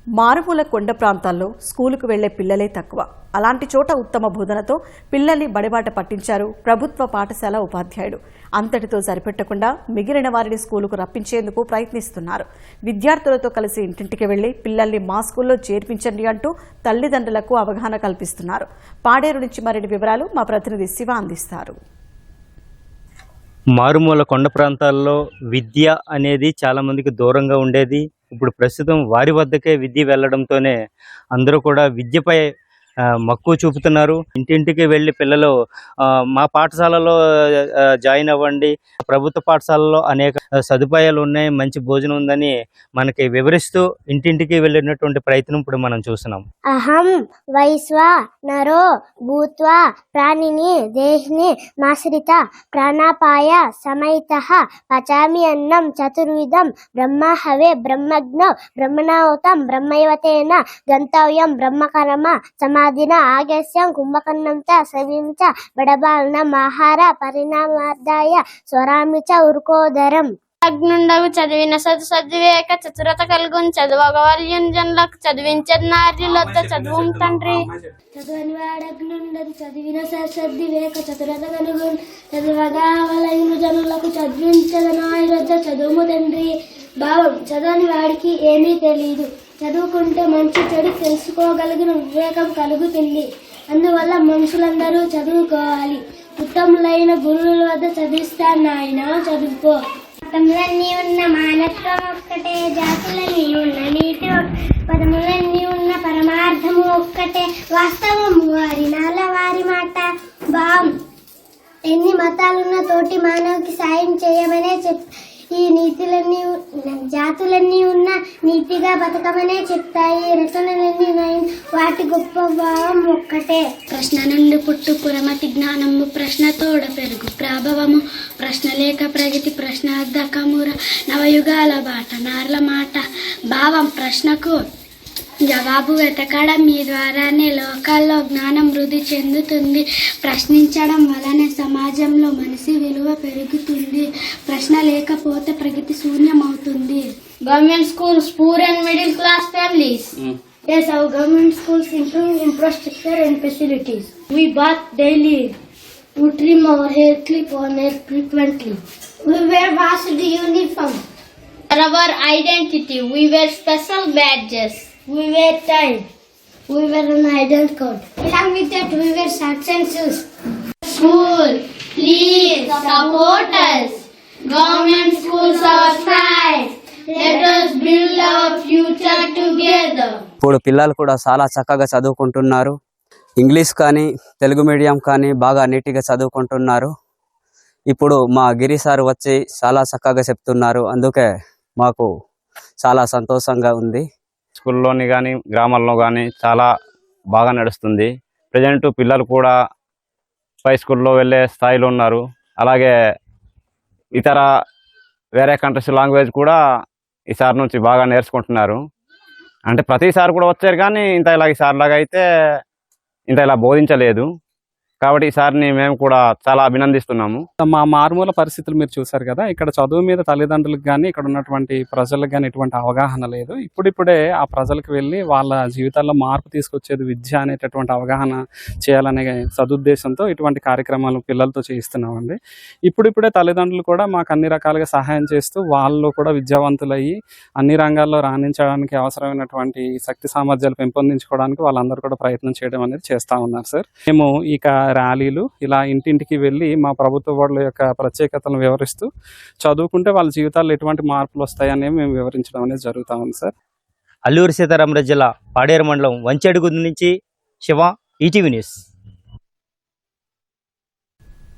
మారుమూల కొండ ప్రాంతాల్లో స్కూలుకు వెళ్లే పిల్లలే తక్కువ. అలాంటి చోట ఉత్తమ బోధనతో పిల్లల్ని బడిబాట పట్టించారు ప్రభుత్వ పాఠశాల ఉపాధ్యాయుడు. అంతటితో సరిపెట్టకుండా మిగిలిన వారిని స్కూలుకు రప్పించేందుకు ప్రయత్నిస్తున్నారు. విద్యార్థులతో కలిసి ఇంటింటికి వెళ్లి పిల్లల్ని మా స్కూల్లో చేర్పించండి అంటూ తల్లిదండ్రులకు అవగాహన కల్పిస్తున్నారు. పాడేరు నుంచి మరిన్ని వివరాలు మా ప్రతినిధి శివ అందిస్తారు. మారుమూల కొండ ప్రాంతాల్లో విద్య అనేది చాలా మందికి దూరంగా ఉండేది. ఇప్పుడు ప్రస్తుతం వారి వద్దకే విద్య వెళ్లడంతోనే అందరూ కూడా విద్యపై మక్కువ చూపుతున్నారు. ఇంటింటికి వెళ్ళి పిల్లలు మా పాఠశాలలో జాయిన్ అవ్వండి, ప్రభుత్వ పాఠశాలలో అనేక సదుపాయాలు ఉన్నాయి, మంచి భోజనం ఉందని మనకి వివరిస్తూ ఇంటింటికి వెళ్ళినటువంటి ప్రయత్నం ఇప్పుడు మనం చూస్తున్నాం. అహం వైశ్వా నరో భూత్వా ప్రాణిని దేహిని మాశ్రిత ప్రాణాపాయ సమయితః పచామి అన్నం చతుర్విధం బ్రహ్మ హవే బ్రహ్మజ్ఞో బ్రహ్మణోతం బ్రహ్మైవతేన గంతవ్యం బ్రహ్మకర్మ సమాధిన ఆగస్యం కుంభకర్ణంత సవించ బడబాలన ఆహార పరిణామార్థాయ స్వరామిచ ఉరుకోదరం. అగ్నుండగు చదివిన చదివేక చతురత కలుగుని చదువగవల్యుంజనులకు చదివించదు నార్యులొద్ద చదువు తండ్రి. చదువని వాడగ్నుండదు చదివిన సద్దివేక చతురత కలుగుని చదువగవలయును జనులకు చదివించదు నార్యులొద్ద చదువు తండ్రి. భావం: చదవని వాడికి ఏమీ తెలియదు. చదువుకుంటే మంచి చెడు తెలుసుకోగలిగిన వివేకం కలుగుతుంది. అందువల్ల మనుషులందరూ చదువుకోవాలి. ఉత్తములైన గురువుల వద్ద చదివిస్తాను నాయన, చదువుకో. మతములన్నీ ఉన్న మానత్వం ఒక్కటే, జాతులన్నీ ఉన్న నీటి పదములన్నీ ఉన్న పరమార్థము ఒక్కటే, వాస్తవము వారి నాల వారి మాట. భావం: ఎన్ని మతాలున్న తోటి మానవుకి సాయం చేయమనే ఈ నీతులన్నీ జాతులన్నీ ఉన్న నీతిగా బతకమనే చెప్తాయి. రచనలన్నీ వాటి గొప్ప భావం ఒక్కటే. ప్రశ్న నుండి పుట్టు పురమతి జ్ఞానము, ప్రశ్న తోడ పెరుగు ప్రభావము, ప్రశ్న లేక ప్రగతి ప్రశ్నార్థకముర నవయుగాల బాట నార్ల మాట. భావం: ప్రశ్నకు జవాబు వెతకడం మీ ద్వారానే లోకాల్లో జ్ఞానం వృద్ధి చెందుతుంది. ప్రశ్నించడం వలన సమాజంలో మనిషి విలువ పెరుగుతుంది. ప్రశ్న లేకపోతే ప్రగతి శూన్యమవుతుంది. Government schools poor and middle class families. Yes, our government schools improve infrastructure and facilities. We bath daily. We trim our hair, clip our nails frequently. We wear washed uniform. For our identity, we wear special badges. We wear tie. We wear an identity code. Along with that, we wear socks and shoes. School, please support us. Government schools are our pride. Let us build our future together. ఇప్పుడు పిల్లలు కూడా చాలా చక్కగా చదువుకుంటున్నారు. English కానీ Telugu medium కానీ బాగా నీట్గా చదువుకుంటున్నారు. ఇప్పుడు మా గిరి సార్ వచ్చి చాలా చక్కగా చెప్తున్నారు. అందుకే మాకు చాలా సంతోషంగా ఉంది. స్కూల్లోని కానీ గ్రామాల్లో కానీ చాలా బాగా నడుస్తుంది. ప్రజెంట్ పిల్లలు కూడా పై స్కూల్లో వెళ్ళే స్థాయిలో ఉన్నారు. అలాగే ఇతర వేరే కంట్రీస్ లాంగ్వేజ్ కూడా ఈసారి నుంచి బాగా నేర్చుకుంటున్నారు. అంటే ప్రతిసారి కూడా వచ్చారు కానీ ఈసారి లాగా అయితే ఇలా బోధించలేదు. కాబట్టి ఈసారిని మేము కూడా చాలా అభినందిస్తున్నాము. మా మారుమూల పరిస్థితులు మీరు చూసారు కదా, ఇక్కడ చదువు మీద తల్లిదండ్రులకు కానీ ఇక్కడ ఉన్నటువంటి ప్రజలకు కానీ ఎటువంటి అవగాహన లేదు. ఇప్పుడిప్పుడే ఆ ప్రజలకు వెళ్ళి వాళ్ళ జీవితాల్లో మార్పు తీసుకొచ్చేది విద్య అనేటటువంటి అవగాహన చేయాలనే సదుద్దేశంతో ఇటువంటి కార్యక్రమాలు పిల్లలతో చేయిస్తున్నామండి. ఇప్పుడిప్పుడే తల్లిదండ్రులు కూడా మాకు అన్ని రకాలుగా సహాయం చేస్తూ వాళ్ళు కూడా విద్యావంతులయ్యి అన్ని రంగాల్లో రాణించడానికి అవసరమైనటువంటి శక్తి సామర్థ్యాలు పెంపొందించుకోవడానికి వాళ్ళందరూ కూడా ప్రయత్నం చేయడం అనేది చేస్తూ ఉన్నారు సార్. మేము ఇక ర్యాలీలు ఇలా ఇంటింటికి వెళ్ళి మా ప్రభుత్వ బడుల యొక్క ప్రత్యేకతలను వివరిస్తూ చదువుకుంటే వాళ్ళ జీవితాల్లో ఎటువంటి మార్పులు వస్తాయని మేము వివరించడం అనేది జరుగుతూ ఉంది సార్. అల్లూరి సీతారామరాజు జిల్లా పాడేరు మండలం వంచెడుగు నుంచి శివ, ఈటీవీ న్యూస్.